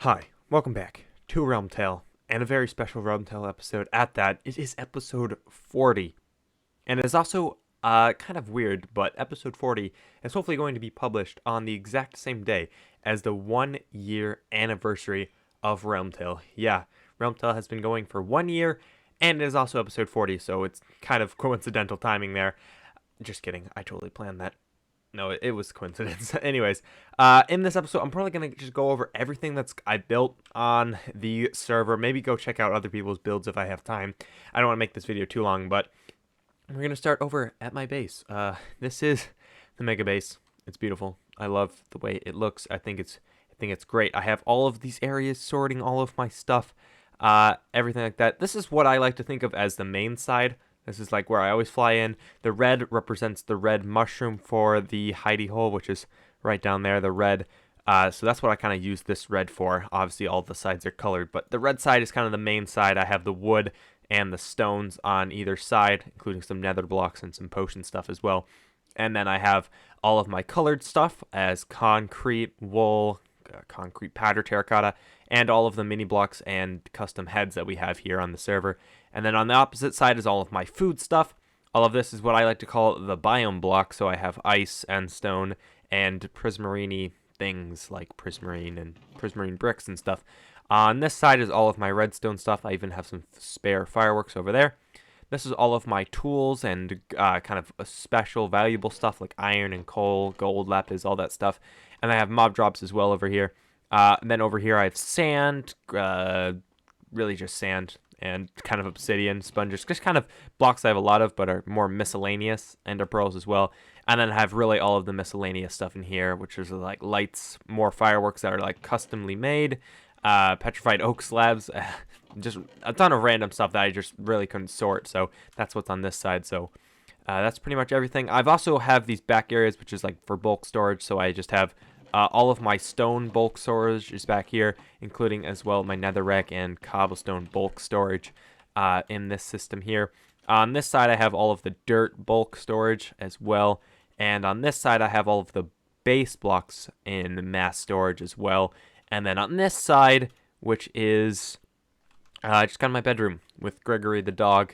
Hi, welcome back to RealmTale, and a very special RealmTale episode at that. It is episode 40, and it is also kind of weird, but episode 40 is hopefully going to be published on the exact same day as the 1 year anniversary of RealmTale. Yeah, RealmTale has been going for 1 year, and it is also episode 40, so it's kind of coincidental timing there. Just kidding, I totally planned that. No, it was coincidence. Anyways, in this episode, I'm probably gonna just go over everything that's I built on the server. Maybe go check out other people's builds if I have time. I don't want to make this video too long, but we're gonna start over at my base. This is the mega base. It's beautiful. I love the way it looks. I think it's great. I have all of these areas sorting all of my stuff, everything like that. This is what I like to think of as the main side. This is like where I always fly in. The red represents the red mushroom for the hidey hole, which is right down there, the red. So that's what I kind of use this red for. Obviously, all the sides are colored, but the red side is kind of the main side. I have the wood and the stones on either side, including some nether blocks and some potion stuff as well. And then I have all of my colored stuff as concrete, wool, concrete powder, terracotta, and all of the mini blocks and custom heads that we have here on the server. And then on the opposite side is all of my food stuff. All of this is what I like to call the biome block. So I have ice and stone and prismarine things like prismarine and prismarine bricks and stuff. On this side is all of my redstone stuff. I even have some spare fireworks over there. This is all of my tools and kind of special valuable stuff like iron and coal, gold, lapis, all that stuff. And I have mob drops as well over here. And then over here I have sand, really just sand and kind of obsidian, sponges, just kind of blocks I have a lot of, but are more miscellaneous, ender pearls as well. And then I have really all of the miscellaneous stuff in here, which is like lights, more fireworks that are like customly made, petrified oak slabs, just a ton of random stuff that I just really couldn't sort. So that's what's on this side. So that's pretty much everything. I've also have these back areas, which is like for bulk storage. So I just have all of my stone bulk storage is back here, including as well my netherrack and cobblestone bulk storage in this system here. On this side, I have all of the dirt bulk storage as well. And on this side, I have all of the base blocks in mass storage as well. And then on this side, which is just kind of my bedroom with Gregory the dog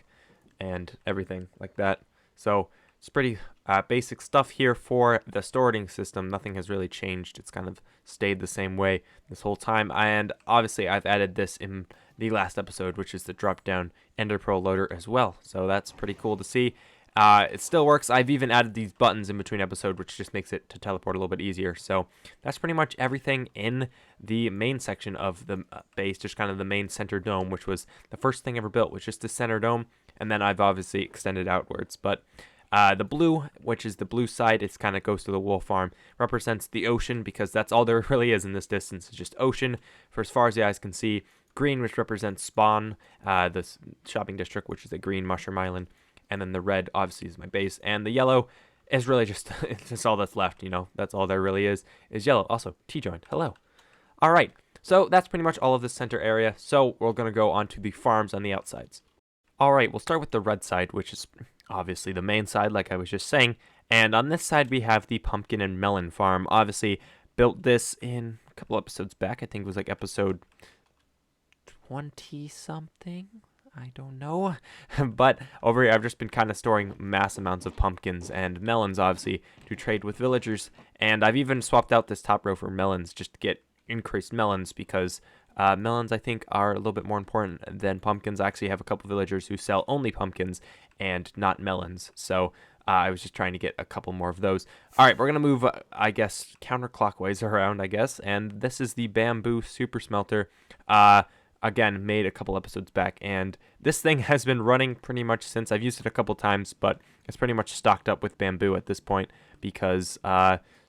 and everything like that. So it's pretty basic stuff here for the storing system. Nothing has really changed. It's kind of stayed the same way this whole time. And obviously, I've added this in the last episode, which is the drop-down Ender Pearl loader as well. So that's pretty cool to see. It still works. I've even added these buttons in between episodes, which just makes it to teleport a little bit easier. So that's pretty much everything in the main section of the base, just kind of the main center dome, which was the first thing ever built, was just the center dome. And then I've obviously extended outwards. But the blue, which is the blue side, it kind of goes to the wool farm, represents the ocean because that's all there really is in this distance. It's just ocean for as far as the eyes can see. Green, which represents spawn, the shopping district, which is a green mushroom island. And then the red, obviously, is my base. And the yellow is really just, it's just all that's left, you know. That's all there really is yellow. Also, T-joined. Hello. All right. So that's pretty much all of this center area. So we're going to go on to the farms on the outsides. All right. We'll start with the red side, which is obviously the main side, like I was just saying. And on this side, we have the pumpkin and melon farm. Obviously, built this in a couple episodes back. I think it was like episode 20-something. I don't know. But over here, I've just been kind of storing mass amounts of pumpkins and melons, obviously, to trade with villagers. And I've even swapped out this top row for melons just to get increased melons because melons, I think, are a little bit more important than pumpkins. I actually have a couple villagers who sell only pumpkins and not melons. So I was just trying to get a couple more of those. All right, we're going to move, I guess, counterclockwise around, I guess. And this is the bamboo super smelter. Again, made a couple episodes back, and this thing has been running pretty much since. I've used it a couple times, but it's pretty much stocked up with bamboo at this point because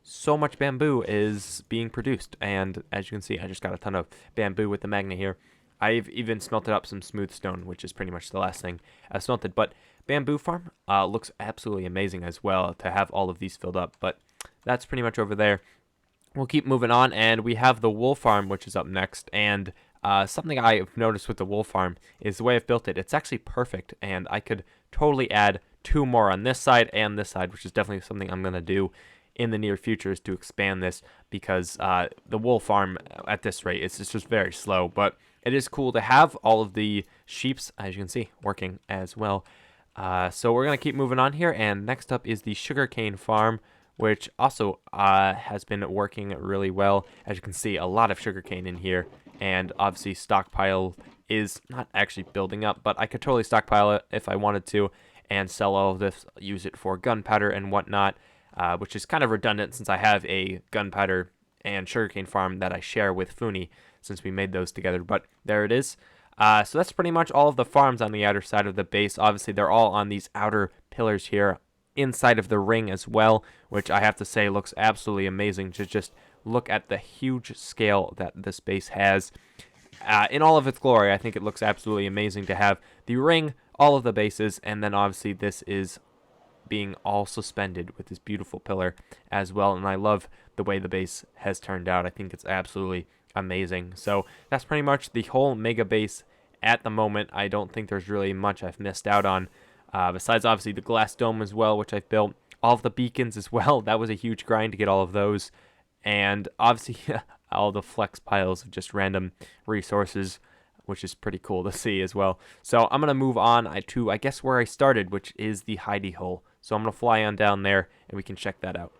so much bamboo is being produced. And as you can see, I just got a ton of bamboo with the magnet here. I've even smelted up some smooth stone, which is pretty much the last thing I smelted. But bamboo farm looks absolutely amazing as well to have all of these filled up. But that's pretty much over there. We'll keep moving on, and we have the wool farm, which is up next. And something I've noticed with the wool farm is the way I've built it. It's actually perfect, and I could totally add 2 more on this side and this side, which is definitely something I'm going to do in the near future is to expand this, because the wool farm at this rate is just very slow. But it is cool to have all of the sheeps, as you can see, working as well. So we're going to keep moving on here, and next up is the sugarcane farm, which also has been working really well. As you can see, a lot of sugarcane in here, and obviously stockpile is not actually building up, but I could totally stockpile it if I wanted to and sell all of this, use it for gunpowder and whatnot, which is kind of redundant since I have a gunpowder and sugarcane farm that I share with Funi since we made those together. But there it is. So that's pretty much all of the farms on the outer side of the base. Obviously, they're all on these outer pillars here inside of the ring as well, which I have to say looks absolutely amazing to just look at the huge scale that this base has. In all of its glory, I think it looks absolutely amazing to have the ring, all of the bases, and then obviously this is being all suspended with this beautiful pillar as well. And I love the way the base has turned out. I think it's absolutely amazing. So that's pretty much the whole mega base at the moment. I don't think there's really much I've missed out on, besides obviously the glass dome as well, which I've built. All of the beacons as well. That was a huge grind to get all of those. And obviously all the flex piles of just random resources, which is pretty cool to see as well. So I'm going to move on to, I guess, where I started, which is the hidey hole. So I'm going to fly on down there, and we can check that out.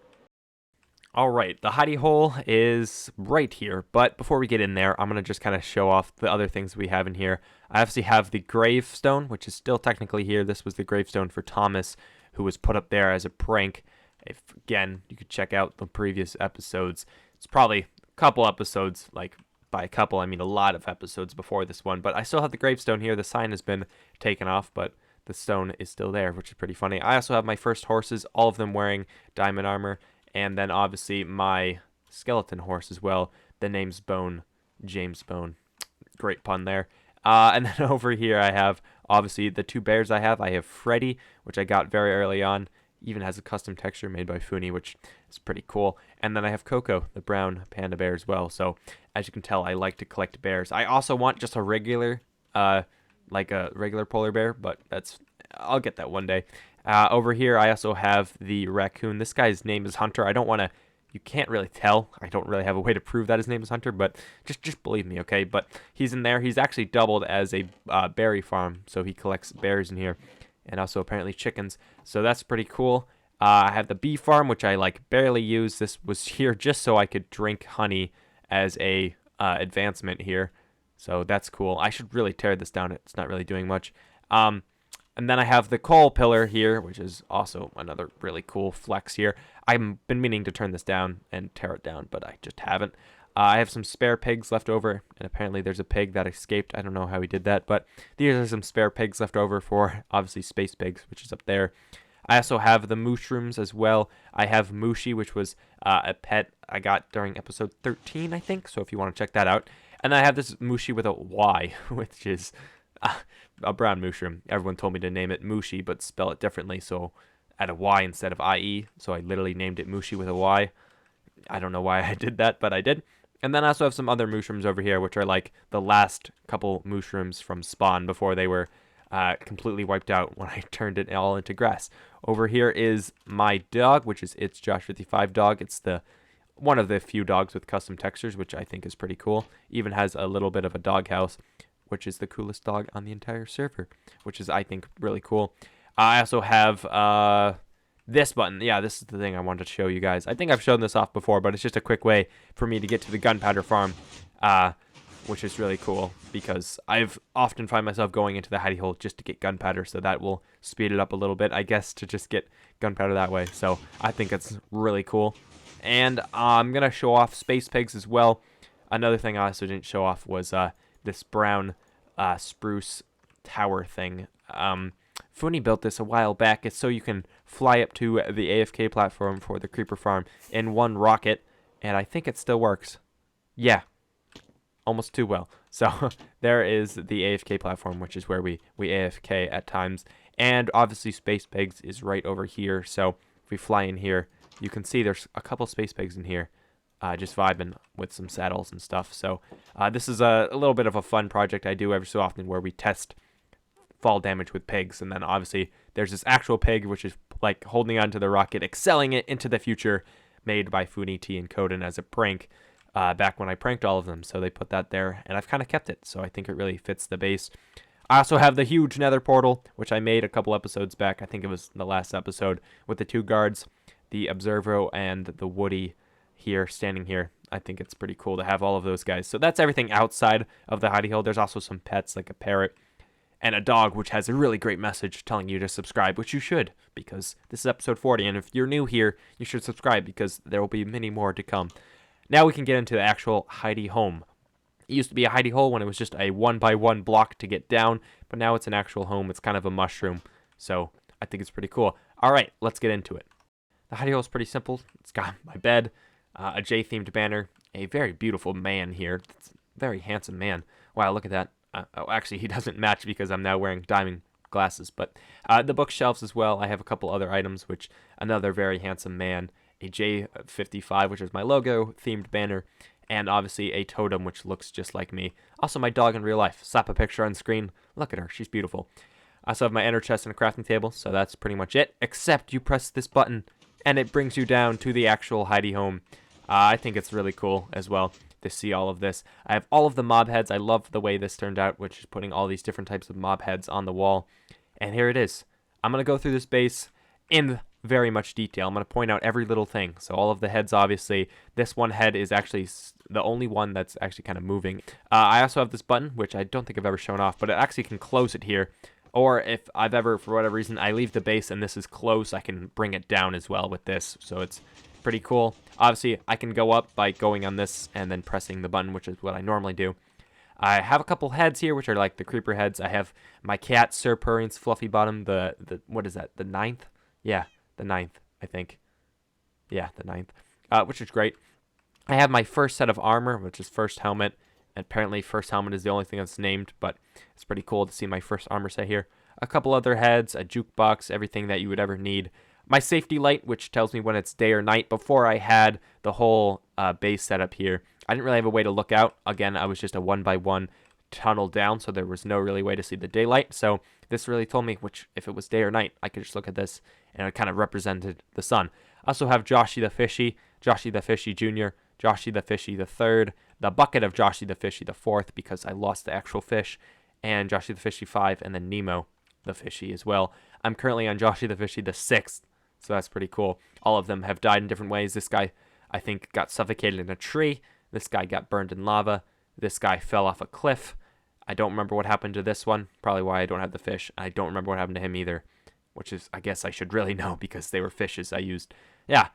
All right, the hidey hole is right here, but before we get in there, I'm going to just kind of show off the other things we have in here. I obviously have the gravestone, which is still technically here. This was the gravestone for Thomas, who was put up there as a prank. If, again, you could check out the previous episodes. It's probably a couple episodes, like by a couple, I mean a lot of episodes before this one, but I still have the gravestone here. The sign has been taken off, but the stone is still there, which is pretty funny. I also have my first horses, all of them wearing diamond armor, and then obviously my skeleton horse as well. The name's Bone, James Bone. Great pun there. And then over here I have obviously the two bears I have. I have Freddy, which I got very early on. Even has a custom texture made by Funi, which is pretty cool. And then I have Coco, the brown panda bear as well. So as you can tell, I like to collect bears. I also want just a regular, like a regular polar bear, but I'll get that one day. Over here, I also have the raccoon. This guy's name is Hunter. You can't really tell. I don't really have a way to prove that his name is Hunter, but just believe me, okay? But he's in there. He's actually doubled as a berry farm, so he collects bears in here. And also apparently chickens, so that's pretty cool. I have the bee farm, which I barely use. This was here just so I could drink honey as a advancement here, so that's cool. I should really tear this down. It's not really doing much. And then I have the coal pillar here, which is also another really cool flex here. I've been meaning to turn this down and tear it down, but I just haven't. I have some spare pigs left over, and apparently there's a pig that escaped. I don't know how he did that, but these are some spare pigs left over for, obviously, space pigs, which is up there. I also have the mushrooms as well. I have Mushi, which was a pet I got during episode 13, I think, so if you want to check that out. And I have this Mushi with a Y, which is a brown mushroom. Everyone told me to name it Mushi, but spell it differently, so add a Y instead of IE, so I literally named it Mushi with a Y. I don't know why I did that, but I did. And then I also have some other mushrooms over here, which are like the last couple mushrooms from spawn before they were completely wiped out when I turned it all into grass. Over here is my dog, which is It's Josh 55 dog. It's one of the few dogs with custom textures, which I think is pretty cool. Even has a little bit of a doghouse, which is the coolest dog on the entire server, which is, I think, really cool. I also have this button. Yeah, this is the thing I wanted to show you guys. I think I've shown this off before, but it's just a quick way for me to get to the gunpowder farm, which is really cool because I've often find myself going into the hidey hole just to get gunpowder, so that will speed it up a little bit, I guess, to just get gunpowder that way. So I think it's really cool. And I'm going to show off space pigs as well. Another thing I also didn't show off was this brown spruce tower thing. Funi built this a while back. It's so you can fly up to the AFK platform for the creeper farm in one rocket, and I think it still works. Yeah, almost too well. So there is the AFK platform, which is where we AFK at times. And obviously Space Pigs is right over here. So if we fly in here, you can see there's a couple Space Pigs in here, just vibing with some saddles and stuff. So this is a little bit of a fun project I do every so often where we test fall damage with pigs, and then obviously there's this actual pig which is like holding onto the rocket, excelling it into the future, made by Funiti and Koden as a prank back when I pranked all of them. So they put that there, and I've kind of kept it. So I think it really fits the base. I also have the huge nether portal, which I made a couple episodes back. I think it was the last episode with the 2 guards, the Observo and the Woody here, standing here. I think it's pretty cool to have all of those guys. So that's everything outside of the hidey hole. There's also some pets like a parrot and a dog, which has a really great message telling you to subscribe, which you should, because this is episode 40. And if you're new here, you should subscribe because there will be many more to come. Now we can get into the actual hidey home. It used to be a hidey hole when it was just a 1x1 block to get down, but now it's an actual home. It's kind of a mushroom, so I think it's pretty cool. All right, let's get into it. The hidey hole is pretty simple. It's got my bed, a J-themed banner, a very beautiful man here. It's a very handsome man. Wow, look at that. Oh, actually, he doesn't match because I'm now wearing diamond glasses, but the bookshelves as well. I have a couple other items, which another very handsome man, a J55, which is my logo, themed banner, and obviously a totem, which looks just like me. Also, my dog in real life. Slap a picture on screen. Look at her. She's beautiful. I also have my ender chest and a crafting table, so that's pretty much it. Except you press this button, and it brings you down to the actual hidey home. I think it's really cool as well to see all of this. I have all of the mob heads. I love the way this turned out, which is putting all these different types of mob heads on the wall. And here it is. I'm going to go through this base in very much detail. I'm going to point out every little thing. So all of the heads, obviously. This one head is actually the only one that's actually kind of moving. I also have this button, which I don't think I've ever shown off, but it actually can close it here. Or if I've ever, for whatever reason, I leave the base and this is close, I can bring it down as well with this. So it's pretty cool. Obviously, I can go up by going on this and then pressing the button, which is what I normally do. I have a couple heads here, which are like the creeper heads. I have my cat, Sir Purrian's Fluffy Bottom, the what is that, the 9th? Yeah, the 9th, I think. Yeah, the 9th, which is great. I have my first set of armor, which is first helmet. Apparently, first helmet is the only thing that's named, but it's pretty cool to see my first armor set here. A couple other heads, a jukebox, everything that you would ever need. My safety light, which tells me when it's day or night. Before I had the whole base set up here, I didn't really have a way to look out. Again, I was just a 1x1 tunnel down, so there was no really way to see the daylight. So this really told me which, if it was day or night, I could just look at this, and it kind of represented the sun. I also have Joshy the Fishy Jr., Joshy the Fishy the 3rd, the bucket of Joshy the Fishy the 4th, because I lost the actual fish, and Joshy the Fishy 5, and then Nemo the Fishy as well. I'm currently on Joshy the Fishy the 6th, so that's pretty cool. All of them have died in different ways. This guy, I think, got suffocated in a tree. This guy got burned in lava. This guy fell off a cliff. I don't remember what happened to this one, probably why I don't have the fish. I don't remember what happened to him either, which is, I guess I should really know because they were fishes I used. Yeah,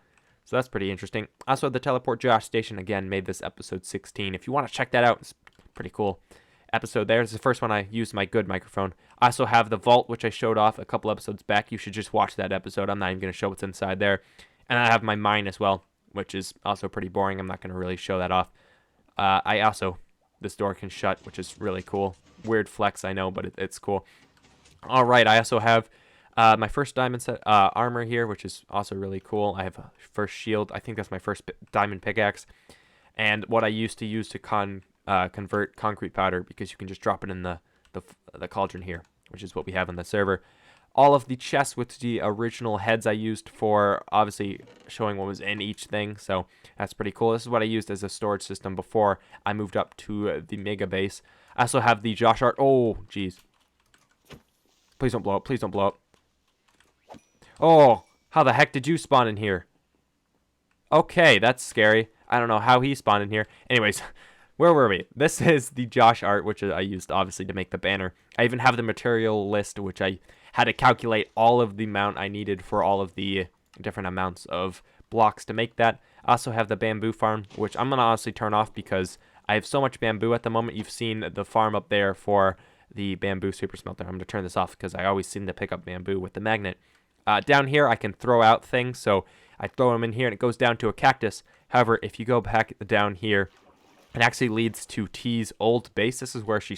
so that's pretty interesting. Also, the Teleport Josh Station, again, made this episode 16. If you want to check that out, it's pretty cool episode there. It's the first one I used my good microphone. I also have the vault, which I showed off a couple episodes back. You should just watch that episode. I'm not even going to show what's inside there. And I have my mine as well, which is also pretty boring. I'm not going to really show that off. This door can shut, which is really cool. Weird flex, I know, but it's cool. All right, I also have my first diamond set armor here, which is also really cool. I have a first shield. I think that's my first diamond pickaxe. And what I used to use to convert concrete powder, because you can just drop it in the cauldron here, which is what we have on the server. All of the chests with the original heads I used for obviously showing what was in each thing, so that's pretty cool. This is what I used as a storage system before I moved up to the mega base. I also have the Josh art. Oh, jeez. Please don't blow up. Please don't blow up. Oh, how the heck did you spawn in here? Okay, that's scary. I don't know how he spawned in here. Anyways, where were we? This is the Josh art, which I used, obviously, to make the banner. I even have the material list, which I had to calculate all of the amount I needed for all of the different amounts of blocks to make that. I also have the bamboo farm, which I'm going to honestly turn off because I have so much bamboo at the moment. You've seen the farm up there for the bamboo super smelter. I'm going to turn this off because I always seem to pick up bamboo with the magnet. Down here, I can throw out things, so I throw them in here and it goes down to a cactus. However, if you go back down here, it actually leads to T's old base. This is where she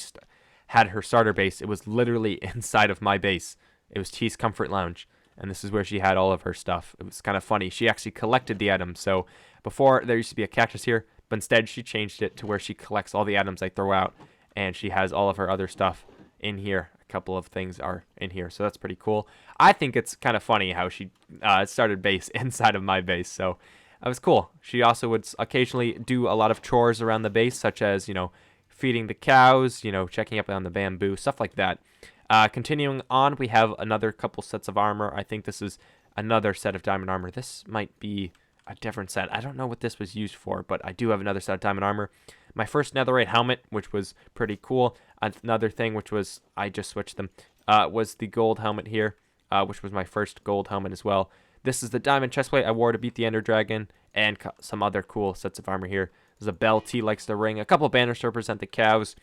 had her starter base. It was literally inside of my base. It was T's Comfort Lounge, and this is where she had all of her stuff. It was kind of funny. She actually collected the items. So before, there used to be a cactus here, but instead she changed it to where she collects all the items I throw out, and she has all of her other stuff in here. A couple of things are in here, so that's pretty cool. I think it's kind of funny how she started base inside of my base, so That was cool. She also would occasionally do a lot of chores around the base, such as, feeding the cows, checking up on the bamboo, stuff like that. Continuing on, we have another couple sets of armor. I think this is another set of diamond armor. This might be a different set. I don't know what this was used for, but I do have another set of diamond armor. My first netherite helmet, which was pretty cool. Another thing, which was, I just switched them, was the gold helmet here, which was my first gold helmet as well. This is the diamond chestplate I wore to beat the ender dragon, and some other cool sets of armor here. There's a bell T likes the ring, a couple banners to represent the cows.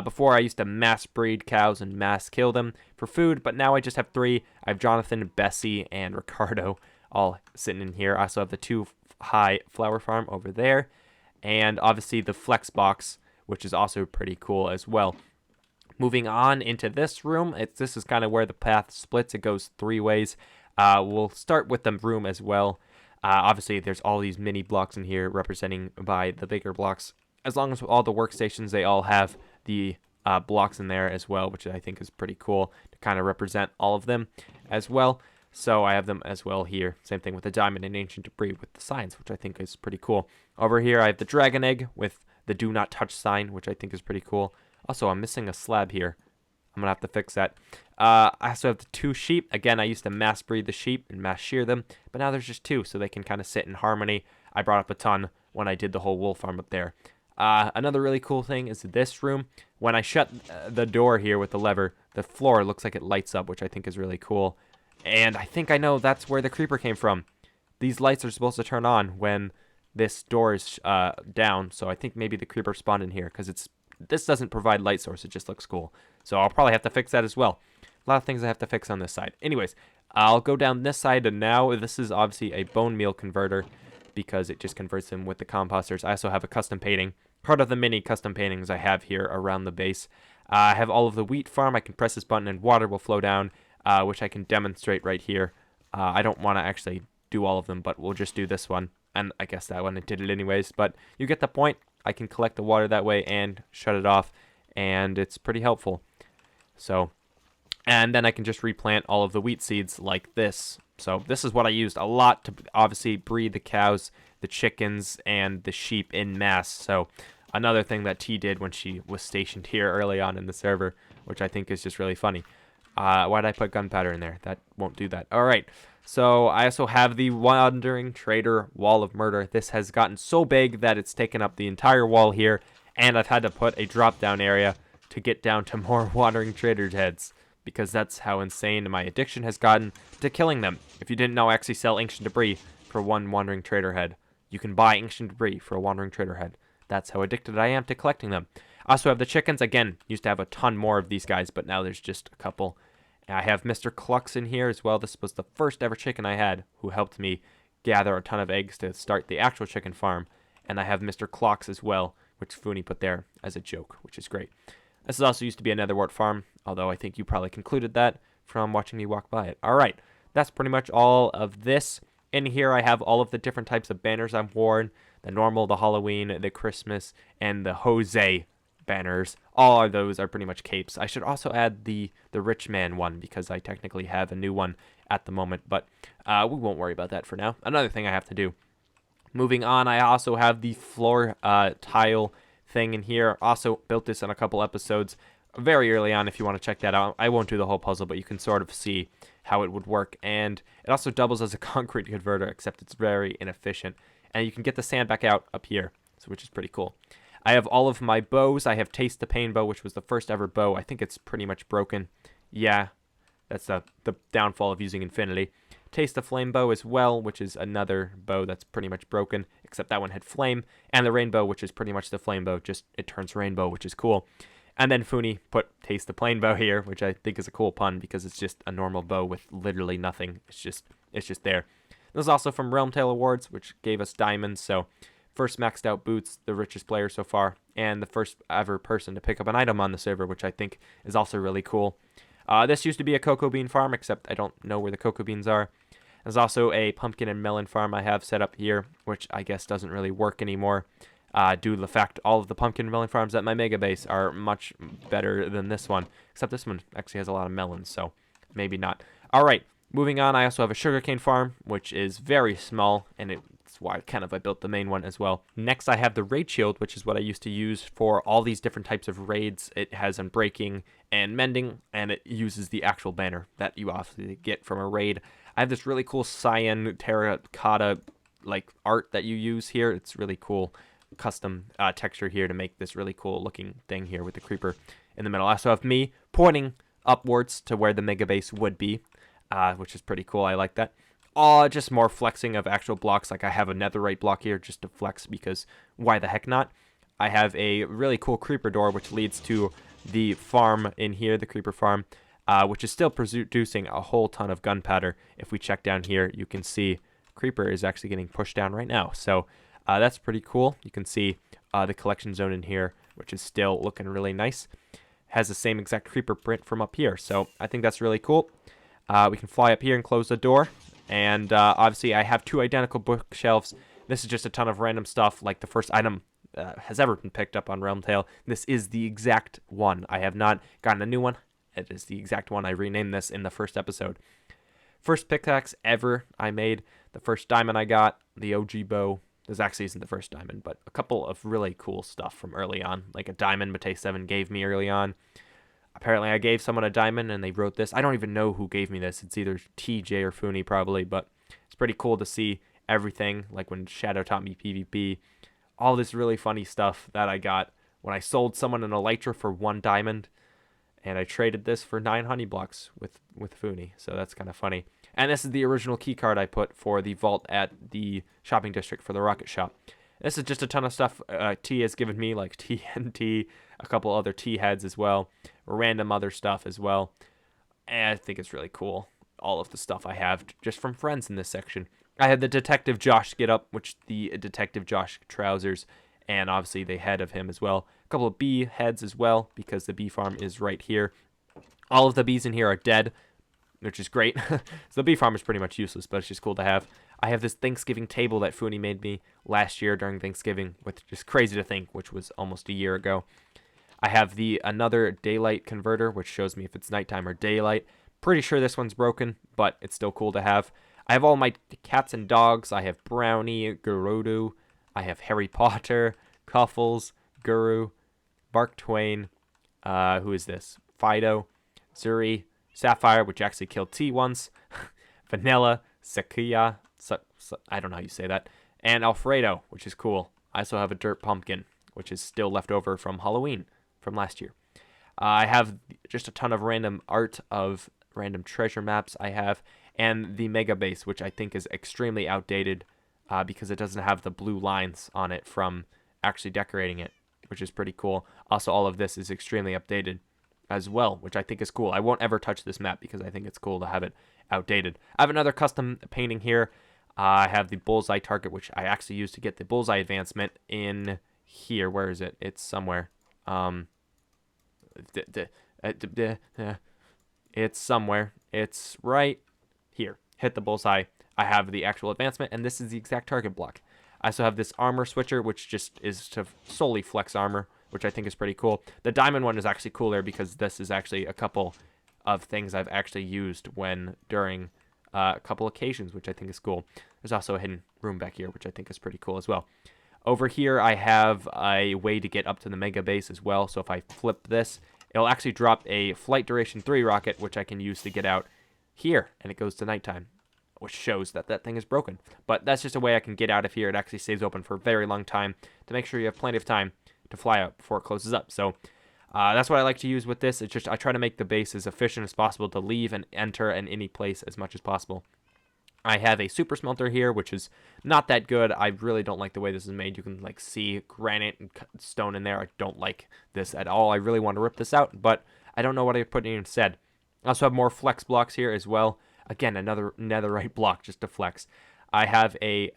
Before, I used to mass breed cows and mass kill them for food, but now I just have 3. I have Jonathan, Bessie, and Ricardo all sitting in here. I also have the 2 high flower farm over there, and obviously the flex box, which is also pretty cool as well. Moving on into this room, this is kind of where the path splits. It goes 3 ways. We'll start with the room as well. Obviously, there's all these mini blocks in here representing by the bigger blocks. As long as all the workstations, they all have the blocks in there as well, which I think is pretty cool to kind of represent all of them as well. So I have them as well here. Same thing with the diamond and ancient debris with the signs, which I think is pretty cool. Over here, I have the dragon egg with the do not touch sign, which I think is pretty cool. Also, I'm missing a slab here. I'm going to have to fix that. I also have the 2 sheep. Again, I used to mass breed the sheep and mass shear them, but now there's just 2, so they can kind of sit in harmony. I brought up a ton when I did the whole wool farm up there. Another really cool thing is this room. When I shut the door here with the lever, the floor looks like it lights up, which I think is really cool. And I think I know that's where the creeper came from. These lights are supposed to turn on when this door is down, so I think maybe the creeper spawned in here, because this doesn't provide light source, it just looks cool. So I'll probably have to fix that as well. A lot of things I have to fix on this side. Anyways, I'll go down this side, and now this is obviously a bone meal converter, because it just converts them with the composters. I also have a custom painting, part of the many custom paintings I have here around the base. I have all of the wheat farm. I can press this button and water will flow down, which I can demonstrate right here. I don't want to actually do all of them, but we'll just do this one. And I guess that one I did it anyways, but you get the point. I can collect the water that way and shut it off, and it's pretty helpful. So, and then I can just replant all of the wheat seeds like this. So this is what I used a lot to obviously breed the cows, the chickens, and the sheep in mass. So another thing that T did when she was stationed here early on in the server, which I think is just really funny. Why did I put gunpowder in there? That won't do that. All right. So I also have the Wandering Trader Wall of Murder. This has gotten so big that it's taken up the entire wall here, and I've had to put a drop-down area to get down to more Wandering Trader heads, because that's how insane my addiction has gotten to killing them. If you didn't know, I actually sell ancient debris for 1 Wandering Trader head. You can buy ancient debris for a Wandering Trader head. That's how addicted I am to collecting them. I also have the chickens. Again, used to have a ton more of these guys, but now there's just a couple. I have Mr. Clucks in here as well. This was the first ever chicken I had, who helped me gather a ton of eggs to start the actual chicken farm. And I have Mr. Clocks as well, which Fooney put there as a joke, which is great. This is also used to be a netherwart farm, although I think you probably concluded that from watching me walk by it. All right, that's pretty much all of this. In here, I have all of the different types of banners I've worn. The normal, the Halloween, the Christmas, and the Jose banners. All of those are pretty much capes. I should also add the rich man one, because I technically have a new one at the moment, but we won't worry about that for now. Another thing I have to do. Moving on, I also have the floor tile thing in here. Also built this in a couple episodes very early on if you want to check that out. I won't do the whole puzzle, but you can sort of see how it would work. And it also doubles as a concrete converter, except it's very inefficient. And you can get the sand back out up here, which is pretty cool. I have all of my bows. I have Taste the Pain bow, which was the first ever bow. I think it's pretty much broken. Yeah, that's the downfall of using Infinity. Taste the Flame bow as well, which is another bow that's pretty much broken, except that one had flame. And the Rainbow, which is pretty much the flame bow, just it turns rainbow, which is cool. And then Fooney put Taste the Plain bow here, which I think is a cool pun because it's just a normal bow with literally nothing. It's just there. This is also from RealmTale Awards, which gave us diamonds. So first maxed out boots, the richest player so far, and the first ever person to pick up an item on the server, which I think is also really cool. This used to be a cocoa bean farm, except I don't know where the cocoa beans are. There's also a pumpkin and melon farm I have set up here, which I guess doesn't really work anymore. Due to the fact all of the pumpkin and melon farms at my mega base are much better than this one, except this one actually has a lot of melons, so maybe not. All right, moving on, I also have a sugarcane farm, which is very small, and it That's why kind of I built the main one as well. Next, I have the raid shield, which is what I used to use for all these different types of raids. It has unbreaking and mending, and it uses the actual banner that you obviously get from a raid. I have this really cool cyan terracotta like art that you use here. It's really cool custom texture here to make this really cool looking thing here with the creeper in the middle. I also have me pointing upwards to where the mega base would be, which is pretty cool. I like that. Just more flexing of actual blocks. Like I have a netherite block here just to flex because why the heck not? I have a really cool creeper door which leads to the farm in here, the creeper farm, which is still producing a whole ton of gunpowder. If we check down here, you can see creeper is actually getting pushed down right now. So that's pretty cool. You can see the collection zone in here, which is still looking really nice. Has the same exact creeper print from up here. So I think that's really cool. We can fly up here and close the door. And obviously I have 2 identical bookshelves. This is just a ton of random stuff. Like the first item has ever been picked up on RealmTale. This is the exact one. I have not gotten a new one. It is the exact one. I renamed this in the first episode. First pickaxe ever I made. The first diamond I got. The OG bow. This actually isn't the first diamond, but a couple of really cool stuff from early on. Like a diamond Matei7 gave me early on. Apparently I gave someone a diamond and they wrote this. I don't even know who gave me this. It's either TJ or Funi probably, but it's pretty cool to see everything. Like when Shadow taught me PvP. All this really funny stuff that I got when I sold someone an elytra for 1 diamond. And I traded this for 9 honey blocks with Funi. So that's kind of funny. And this is the original key card I put for the vault at the shopping district for the rocket shop. This is just a ton of stuff T has given me, like TNT, a couple other T heads as well, random other stuff as well. And I think it's really cool, all of the stuff I have just from friends in this section. I had the Detective Josh get up, which the Detective Josh trousers, and obviously the head of him as well. A couple of bee heads as well, because the bee farm is right here. All of the bees in here are dead, which is great. So the bee farm is pretty much useless, but it's just cool to have. I have this Thanksgiving table that Funi made me last year during Thanksgiving, which is crazy to think, which was almost a year ago. I have another daylight converter, which shows me if it's nighttime or daylight. Pretty sure this one's broken, but it's still cool to have. I have all my cats and dogs. I have Brownie, Gerudo. I have Harry Potter, Cuffles, Guru, Bark Twain. Who is this? Fido, Zuri, Sapphire, which actually killed T once. Vanilla, Sakuya. I don't know how you say that. And Alfredo, which is cool. I also have a dirt pumpkin, which is still left over from Halloween from last year. I have just a ton of random art of random treasure maps I have, and the mega base, which I think is extremely outdated because it doesn't have the blue lines on it from actually decorating it, which is pretty cool. Also, all of this is extremely updated as well, which I think is cool. I won't ever touch this map because I think it's cool to have it outdated. I have another custom painting here. I have the bullseye target, which I actually used to get the bullseye advancement in here. Where is it? It's somewhere. It's somewhere. It's right here. Hit the bullseye. I have the actual advancement, and this is the exact target block. I also have this armor switcher, which just is to solely flex armor, which I think is pretty cool. The diamond one is actually cooler because this is actually a couple of things I've actually used during a couple occasions, which I think is cool. There's also a hidden room back here, which I think is pretty cool as well. Over here, I have a way to get up to the mega base as well. So if I flip this, it'll actually drop a flight duration 3 rocket, which I can use to get out here, and it goes to nighttime, which shows that that thing is broken. But that's just a way I can get out of here. It actually stays open for a very long time to make sure you have plenty of time to fly out before it closes up. So that's what I like to use with this. It's just I try to make the base as efficient as possible to leave and enter in any place as much as possible. I have a super smelter here, which is not that good. I really don't like the way this is made. You can like see granite and stone in there. I don't like this at all. I really want to rip this out, but I don't know what I put in instead. I also have more flex blocks here as well. Again, another netherite block just to flex. I have a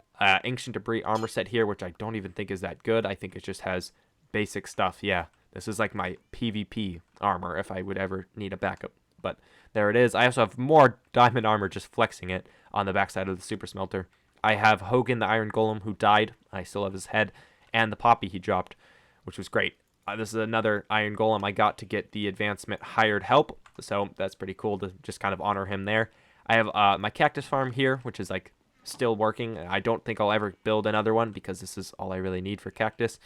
ancient debris armor set here, which I don't even think is that good. I think it just has basic stuff. Yeah, this is like my PvP armor if I would ever need a backup. But there it is. I also have more diamond armor just flexing it on the backside of the super smelter. I have Hogan, the iron golem, who died. I still have his head. And the poppy he dropped, which was great. This is another iron golem I got to get the advancement hired help. So that's pretty cool to just kind of honor him there. I have my cactus farm here, which is like still working. I don't think I'll ever build another one because this is all I really need for cactus.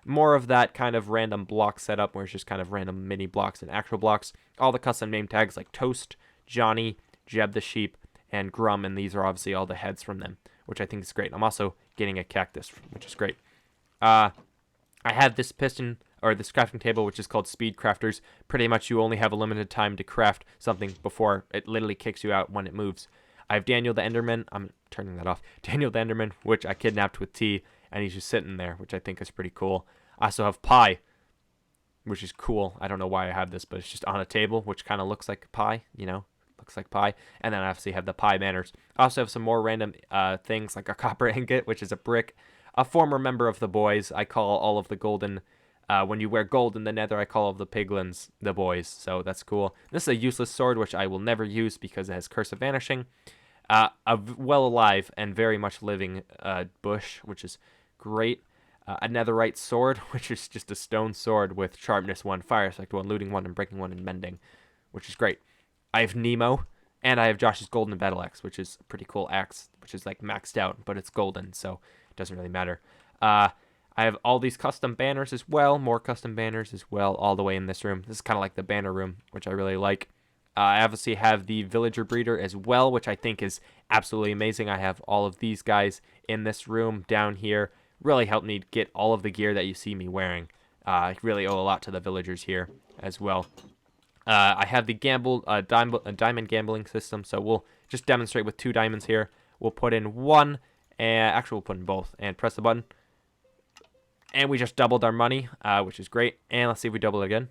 More of that kind of random block setup where it's just kind of random mini blocks and actual blocks. All the custom name tags like Toast, Johnny, Jeb the Sheep, and Grum, and these are obviously all the heads from them, which I think is great. I'm also getting a cactus, which is great. I have this piston, or this crafting table, which is called Speed Crafters. Pretty much you only have a limited time to craft something before it literally kicks you out when it moves. I have Daniel the Enderman. I'm turning that off. Daniel the Enderman, which I kidnapped with T, and he's just sitting there, which I think is pretty cool. I also have Pie, which is cool. I don't know why I have this, but it's just on a table, which kind of looks like pie, you know, looks like pie. And then I obviously have the pie banners. I also have some more random things like a copper ingot, which is a brick. A former member of the boys. I call all of the golden, when you wear gold in the nether, I call all of the piglins the boys. So that's cool. This is a useless sword, which I will never use because it has Curse of Vanishing. A well alive and very much living bush, which is great. A netherite sword, which is just a stone sword with sharpness 1, fire effect 1, looting 1, and breaking 1, and mending, which is great. I have Nemo, and I have Josh's golden battle axe, which is a pretty cool axe, which is like maxed out, but it's golden, so it doesn't really matter. I have all these custom banners as well, more custom banners as well, all the way in this room. This is kind of like the banner room, which I really like. I obviously have the villager breeder as well, which I think is absolutely amazing. I have all of these guys in this room down here. Really helped me get all of the gear that you see me wearing. I really owe a lot to the villagers here as well. I have the diamond gambling system, so we'll just demonstrate with 2 diamonds here. We'll put in 1, and actually we'll put in both, and press the button. And we just doubled our money, which is great. And let's see if we double it again.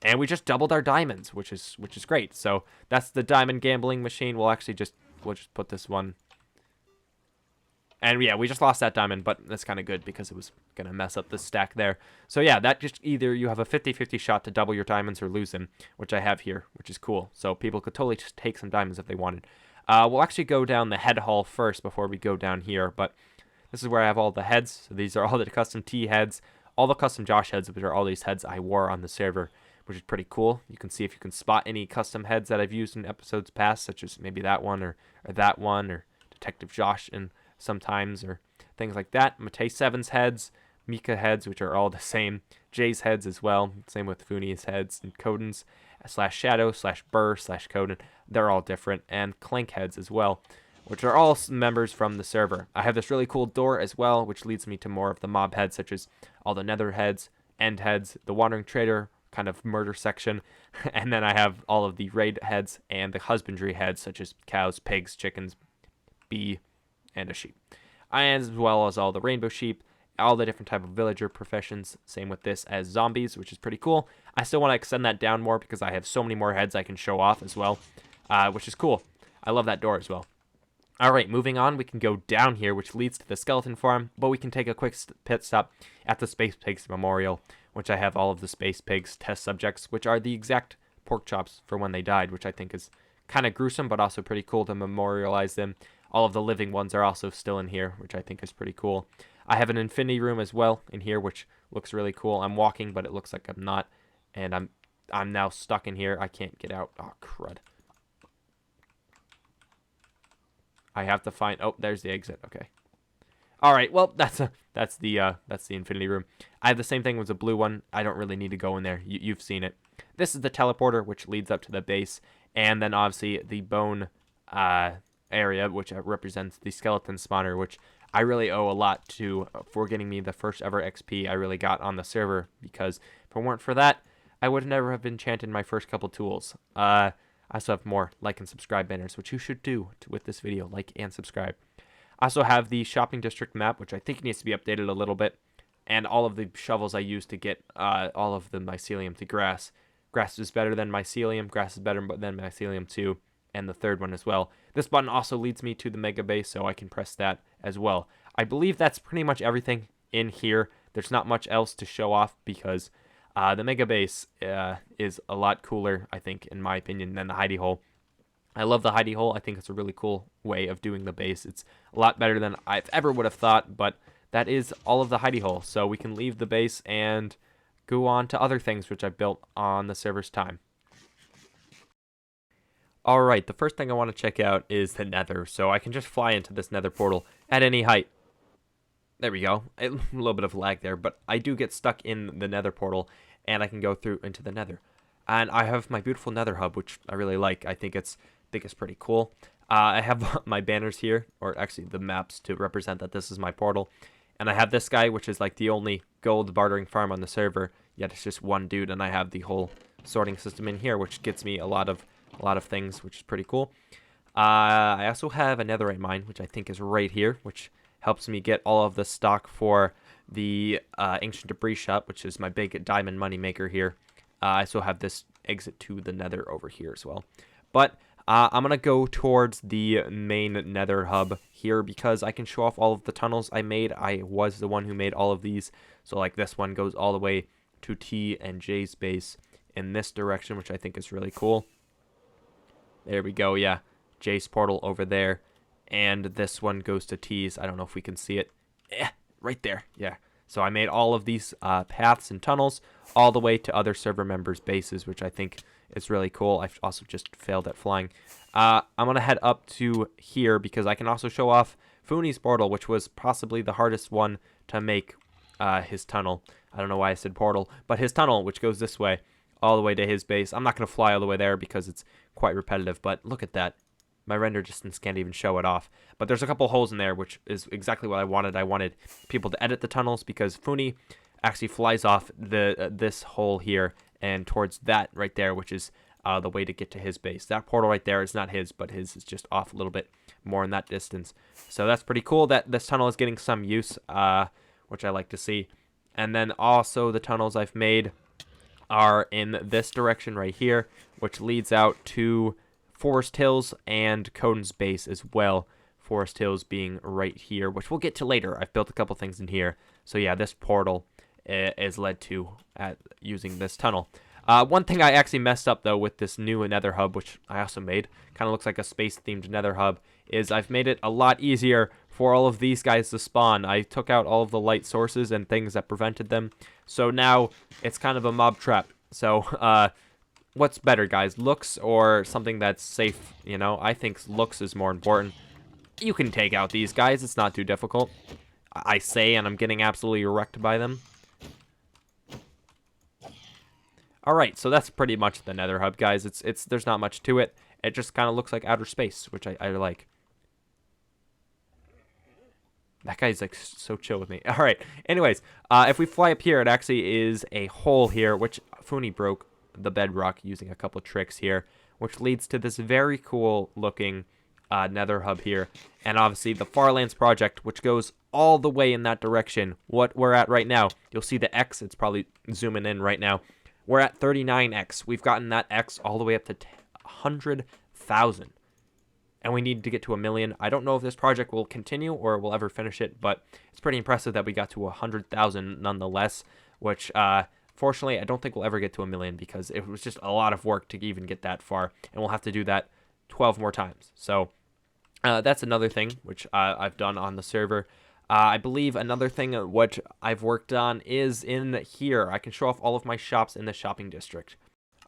And we just doubled our diamonds, which is great. So that's the diamond gambling machine. We'll just put this one. And yeah, we just lost that diamond, but that's kind of good because it was going to mess up the stack there. So yeah, that just either you have a 50-50 shot to double your diamonds or lose them, which I have here, which is cool. So people could totally just take some diamonds if they wanted. We'll actually go down the head hall first before we go down here, but this is where I have all the heads. So these are all the custom T heads, all the custom Josh heads, which are all these heads I wore on the server, which is pretty cool. You can see if you can spot any custom heads that I've used in episodes past, such as maybe that one or that one or Detective Josh and sometimes, or things like that. Matei 7's heads, Mika heads, which are all the same, Jay's heads as well, same with Funi's heads, and Coden's /Shadow /Burr /Coden, they're all different, and Clank heads as well, which are all members from the server. I have this really cool door as well, which leads me to more of the mob heads, such as all the nether heads, end heads, the wandering trader, kind of murder section, and then I have all of the raid heads and the husbandry heads, such as cows, pigs, chickens, bee, and a sheep, as well as all the rainbow sheep, all the different type of villager professions. Same with this as zombies, which is pretty cool. I still want to extend that down more because I have so many more heads I can show off as well, which is cool. I love that door as well. Alright, moving on, we can go down here, which leads to the skeleton farm, but we can take a quick pit stop at the Space Pigs Memorial, which I have all of the Space Pigs test subjects, which are the exact pork chops for when they died, which I think is kind of gruesome, but also pretty cool to memorialize them. All of the living ones are also still in here, which I think is pretty cool. I have an infinity room as well in here, which looks really cool. I'm walking, but it looks like I'm not, and I'm now stuck in here. I can't get out. Oh, crud. I have to find... Oh, there's the exit. Okay. All right. Well, that's the infinity room. I have the same thing with the blue one. I don't really need to go in there. You've seen it. This is the teleporter, which leads up to the base, and then obviously the bone area, which represents the skeleton spawner, which I really owe a lot to for getting me the first ever XP I really got on the server, because if it weren't for that, I would never have enchanted my first couple tools. I also have more like and subscribe banners, which you should do with this video, like and subscribe. I also have the shopping district map, which I think needs to be updated a little bit, and all of the shovels I used to get all of the mycelium to grass. Grass is better than mycelium, grass is better than mycelium too, and the third one as well. This button also leads me to the mega base, so I can press that as well. I believe that's pretty much everything in here. There's not much else to show off because the mega base is a lot cooler, I think, in my opinion, than the hidey hole. I love the hidey hole. I think it's a really cool way of doing the base. It's a lot better than I ever would have thought, but that is all of the hidey hole. So we can leave the base and go on to other things which I built on the server's time. Alright, the first thing I want to check out is the nether. So I can just fly into this nether portal at any height. There we go. A little bit of lag there, but I do get stuck in the nether portal, and I can go through into the nether. And I have my beautiful nether hub, which I really like. I think it's pretty cool. I have my banners here, or actually the maps to represent that this is my portal. And I have this guy, which is like the only gold bartering farm on the server, yet it's just one dude, and I have the whole sorting system in here, which gets me a lot of things, which is pretty cool. I also have a netherite mine, which I think is right here, which helps me get all of the stock for the ancient debris shop, which is my big diamond money maker here. I also have this exit to the nether over here as well. But I'm going to go towards the main nether hub here because I can show off all of the tunnels I made. I was the one who made all of these. So like this one goes all the way to T and J's base in this direction, which I think is really cool. There we go, yeah. J's portal over there. And this one goes to T's. I don't know if we can see it. Right there, yeah. So I made all of these paths and tunnels all the way to other server members' bases, which I think is really cool. I've also just failed at flying. I'm going to head up to here because I can also show off Funi's portal, which was possibly the hardest one to make his tunnel. I don't know why I said portal, but his tunnel, which goes this way, all the way to his base. I'm not going to fly all the way there because it's quite repetitive, but look at that. My render distance can't even show it off. But there's a couple holes in there, which is exactly what I wanted. I wanted people to edit the tunnels because Funi actually flies off this hole here and towards that right there, which is the way to get to his base. That portal right there is not his, but his is just off a little bit more in that distance. So that's pretty cool that this tunnel is getting some use, which I like to see. And then also the tunnels I've made are in this direction right here, which leads out to Forest Hills and Coden's base as well. Forest Hills being right here, which we'll get to later. I've built a couple things in here. So yeah, this portal is led to using this tunnel. One thing I actually messed up though with this new nether hub, which I also made, kind of looks like a space themed nether hub, is I've made it a lot easier for all of these guys to spawn. I took out all of the light sources and things that prevented them. So now it's kind of a mob trap. So what's better, guys? Looks or something that's safe? You know, I think looks is more important. You can take out these guys. It's not too difficult. I say, and I'm getting absolutely wrecked by them. Alright, so that's pretty much the nether hub, guys. There's not much to it. It just kind of looks like outer space, which I like. That guy's like so chill with me. Alright, anyways, if we fly up here, it actually is a hole here, which Funi broke the bedrock using a couple tricks here, which leads to this very cool looking nether hub here. And obviously the Farlands project, which goes all the way in that direction. What we're at right now, you'll see the X. It's probably zooming in right now. We're at 39X. We've gotten that X all the way up to 100,000. And we need to get to 1 million. I don't know if this project will continue or we'll ever finish it, but it's pretty impressive that we got to 100,000 nonetheless, which fortunately I don't think we'll ever get to 1 million because it was just a lot of work to even get that far, and we'll have to do that 12 more times. So that's another thing which I've done on the server. I believe another thing what I've worked on is in here. I can show off all of my shops in the shopping district.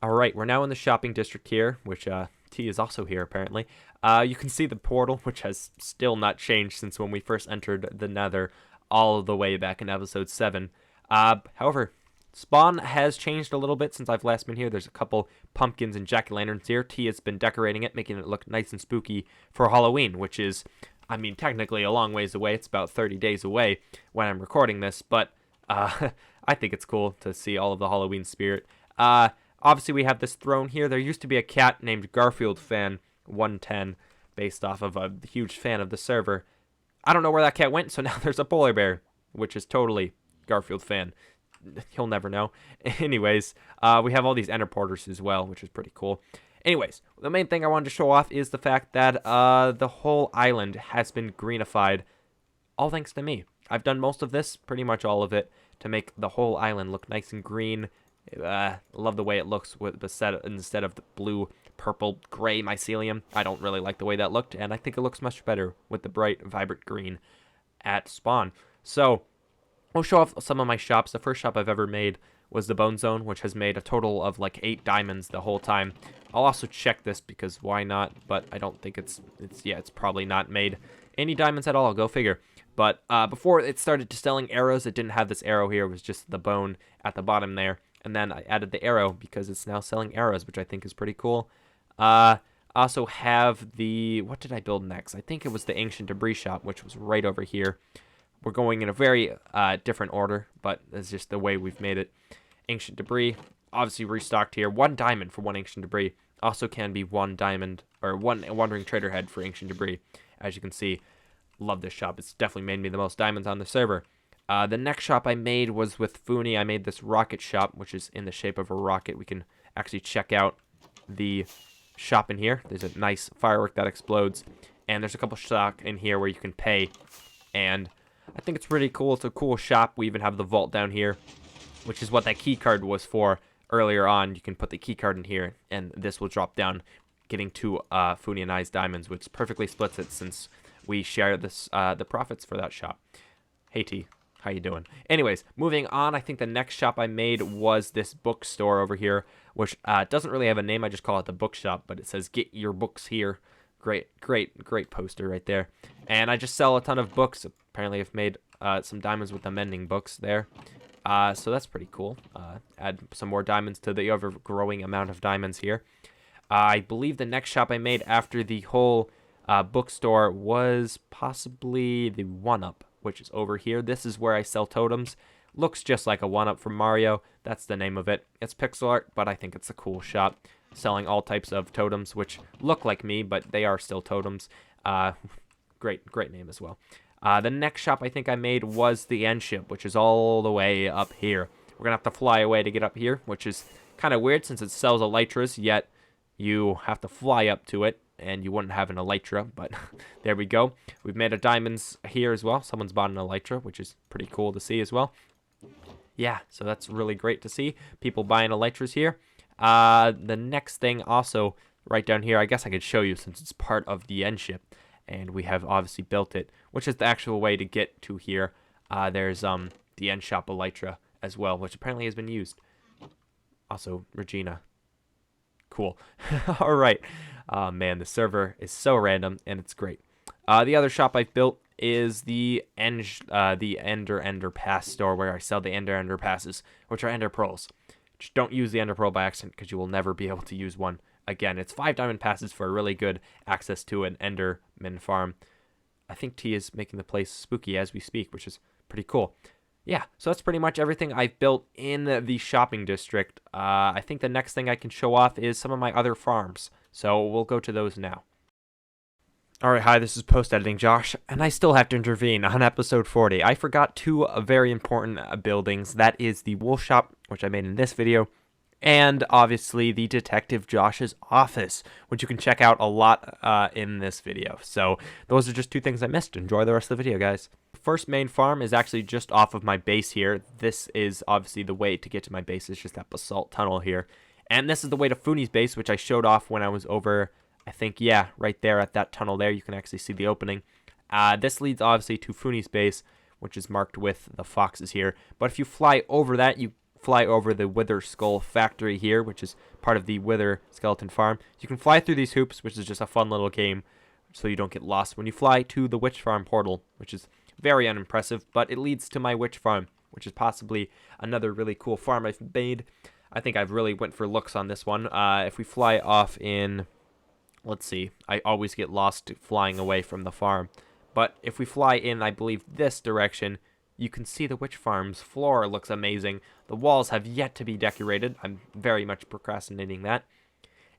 Alright, we're now in the shopping district here, which T is also here apparently. You can see the portal, which has still not changed since when we first entered the nether all the way back in episode 7. However, spawn has changed a little bit since I've last been here. There's a couple pumpkins and jack-o'-lanterns here. T has been decorating it, making it look nice and spooky for Halloween, which is, I mean, technically a long ways away. It's about 30 days away when I'm recording this, but I think it's cool to see all of the Halloween spirit. Obviously, we have this throne here. There used to be a cat named Garfield Fan 110, based off of a huge fan of the server. I don't know where that cat went, so now there's a polar bear, which is totally Garfield Fan. He'll never know. Anyways, we have all these ender porters as well, which is pretty cool. Anyways, the main thing I wanted to show off is the fact that the whole island has been greenified, all thanks to me. I've done most of this, pretty much all of it, to make the whole island look nice and green. Love the way it looks with the set instead of the blue, purple, gray mycelium. I don't really like the way that looked, and I think it looks much better with the bright, vibrant green at spawn. So we'll show off some of my shops. The first shop I've ever made was the bone zone, which has made a total of like 8 diamonds the whole time. I'll also check this because why not? But I don't think it's probably not made any diamonds at all. Go figure. But before it started distilling arrows, it didn't have this arrow here. It was just the bone at the bottom there. And then I added the arrow because it's now selling arrows, which I think is pretty cool. Also have the, what did I build next? I think it was the ancient debris shop, which was right over here. We're going in a very different order, but that's just the way we've made it. Ancient debris, obviously restocked here. 1 diamond for 1 ancient debris. Also can be 1 diamond, or 1 wandering trader head for ancient debris. As you can see, love this shop. It's definitely made me the most diamonds on the server. The next shop I made was with Funi. I made this rocket shop, which is in the shape of a rocket. We can actually check out the shop in here. There's a nice firework that explodes, and there's a couple stock in here where you can pay, and I think it's pretty cool. It's a cool shop. We even have the vault down here, which is what that key card was for earlier on. You can put the key card in here, and this will drop down, getting 2 Funianized diamonds, which perfectly splits it since we share this the profits for that shop. Hey T, how you doing? Anyways, moving on, I think the next shop I made was this bookstore over here, which doesn't really have a name. I just call it the bookshop, but it says get your books here. Great poster right there. And I just sell a ton of books. Apparently I've made some diamonds with the mending books there. So that's pretty cool. Add some more diamonds to the ever-growing amount of diamonds here. I believe the next shop I made after the whole bookstore was possibly the 1-Up, which is over here. This is where I sell totems. Looks just like a 1-Up from Mario. That's the name of it. It's pixel art, but I think it's a cool shop. Selling all types of totems, which look like me, but they are still totems. Great name as well. The next shop I think I made was the end ship, which is all the way up here. We're going to have to fly away to get up here, which is kind of weird since it sells elytras, yet you have to fly up to it, and you wouldn't have an elytra, but there we go. We've made a diamonds here as well. Someone's bought an elytra, which is pretty cool to see as well. Yeah, so that's really great to see. People buying elytras here. The next thing also right down here, I guess I could show you since it's part of the end ship, and we have obviously built it, which is the actual way to get to here. There's the end shop elytra as well, which apparently has been used. Also, Regina. Cool. All right. Man, the server is so random, and it's great. The other shop I've built is the Ender Pass store, where I sell the Ender Passes, which are Ender Pearls. Just don't use the Ender Pearl by accident, because you will never be able to use one again. It's 5 diamond passes for a really good access to an Enderman farm. I think T is making the place spooky as we speak, which is pretty cool. Yeah, so that's pretty much everything I've built in the shopping district. I think the next thing I can show off is some of my other farms. So we'll go to those now. Alright, hi, this is post-editing Josh, and I still have to intervene on episode 40. I forgot 2 very important buildings. That is the wool shop, which I made in this video, and obviously the Detective Josh's office, which you can check out a lot in this video. So those are just 2 things I missed. Enjoy the rest of the video, guys. First main farm is actually just off of my base here. This is obviously the way to get to my base. It's just that basalt tunnel here. And this is the way to Funi's base, which I showed off when I was over, I think, yeah, right there at that tunnel there. You can actually see the opening. This leads obviously to Funi's base, which is marked with the foxes here. But if you fly over that, you fly over the Wither Skull factory here, which is part of the Wither Skeleton farm. You can fly through these hoops, which is just a fun little game, so you don't get lost when you fly to the Witch Farm portal, which is very unimpressive, but it leads to my witch farm, which is possibly another really cool farm I've made. I think I've really went for looks on this one. If we fly off in, let's see, I always get lost flying away from the farm. But if we fly in, I believe, this direction, you can see the witch farm's floor looks amazing. The walls have yet to be decorated. I'm very much procrastinating that.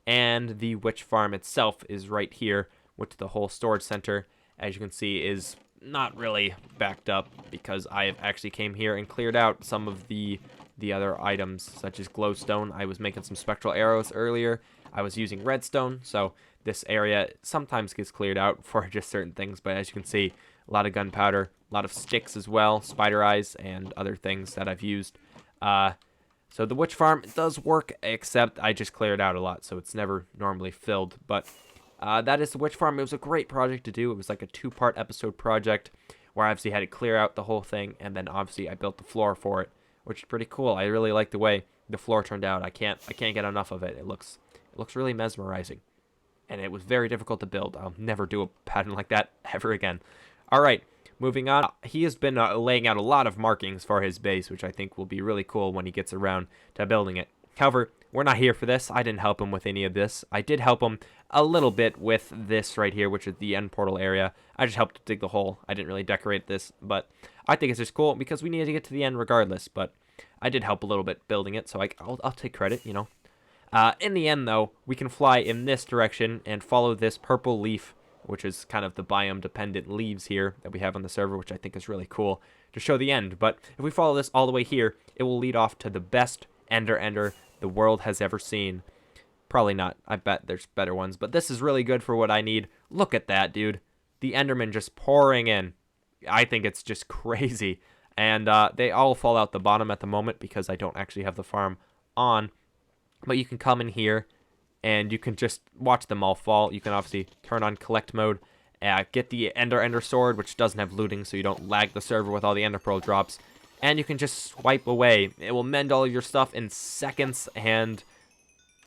And the witch farm itself is right here, which the whole storage center, as you can see, is not really backed up because I have actually came here and cleared out some of the other items, such as glowstone. I was making some spectral arrows earlier. I was using redstone, so this area sometimes gets cleared out for just certain things, but as you can see, a lot of gunpowder, a lot of sticks as well, spider eyes, and other things that I've used. So the witch farm does work, except I just cleared out a lot, so it's never normally filled, but that is the witch farm. It was a great project to do. It was like a 2-part episode project where I obviously had to clear out the whole thing, and then obviously I built the floor for it, which is pretty cool. I really like the way the floor turned out. I can't get enough of it. It looks really mesmerizing. And it was very difficult to build. I'll never do a pattern like that ever again. All right, moving on. He has been laying out a lot of markings for his base, which I think will be really cool when he gets around to building it. However, we're not here for this. I didn't help him with any of this. I did help him a little bit with this right here, which is the end portal area. I just helped dig the hole. I didn't really decorate this, but I think it's just cool because we needed to get to the end regardless. But I did help a little bit building it, so I'll take credit, you know. In the end, though, we can fly in this direction and follow this purple leaf, which is kind of the biome-dependent leaves here that we have on the server, which I think is really cool to show the end. But if we follow this all the way here, it will lead off to the best ender the world has ever seen. Probably not. I bet there's better ones, but this is really good for what I need. Look at that, dude. The Enderman just pouring in. I think it's just crazy. And they all fall out the bottom at the moment because I don't actually have the farm on. But you can come in here and you can just watch them all fall. You can obviously turn on collect mode, get the ender sword, which doesn't have looting, so you don't lag the server with all the ender pearl drops. And you can just swipe away. It will mend all of your stuff in seconds, and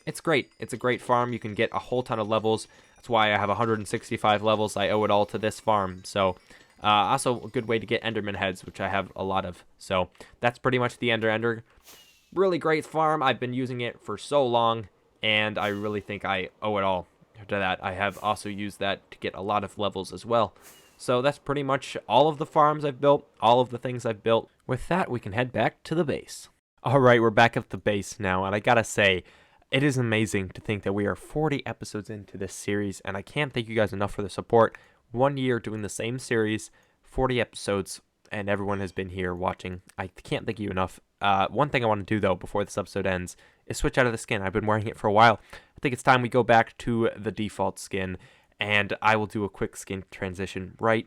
it's great. It's a great farm. You can get a whole ton of levels. That's why I have 165 levels. I owe it all to this farm. So also a good way to get enderman heads, which I have a lot of. So that's pretty much the ender. Really great farm. I've been using it for so long, and I really think I owe it all to that. I have also used that to get a lot of levels as well. So that's pretty much all of the farms I've built, all of the things I've built. With that, we can head back to the base. All right, we're back at the base now, and I gotta say, it is amazing to think that we are 40 episodes into this series, and I can't thank you guys enough for the support. 1 year doing the same series, 40 episodes, and everyone has been here watching. I can't thank you enough. One thing I want to do, though, before this episode ends, is switch out of the skin. I've been wearing it for a while. I think it's time we go back to the default skin, and I will do a quick skin transition right.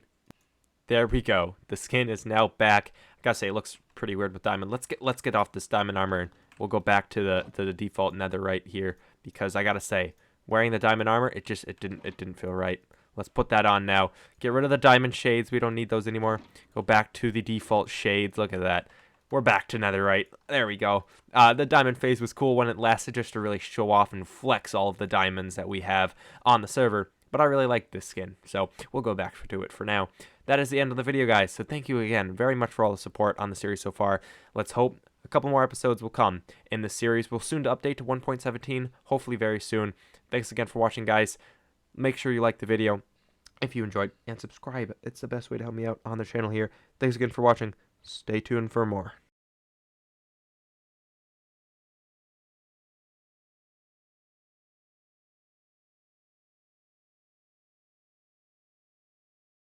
There we go. The skin is now back. I gotta say, it looks pretty weird with diamond. Let's get off this diamond armor, and we'll go back to the default netherite here, because I gotta say, wearing the diamond armor, it didn't feel right. Let's put that on now. Get rid of the diamond shades. We don't need those anymore. Go back to the default shades. Look at that. We're back to netherite. There we go. The diamond phase was cool when it lasted, just to really show off and flex all of the diamonds that we have on the server. But I really like this skin, so we'll go back to it for now. That is the end of the video, guys. So thank you again very much for all the support on the series so far. Let's hope a couple more episodes will come in this series. We'll soon to update to 1.17, hopefully very soon. Thanks again for watching, guys. Make sure you like the video if you enjoyed, and subscribe. It's the best way to help me out on the channel here. Thanks again for watching. Stay tuned for more.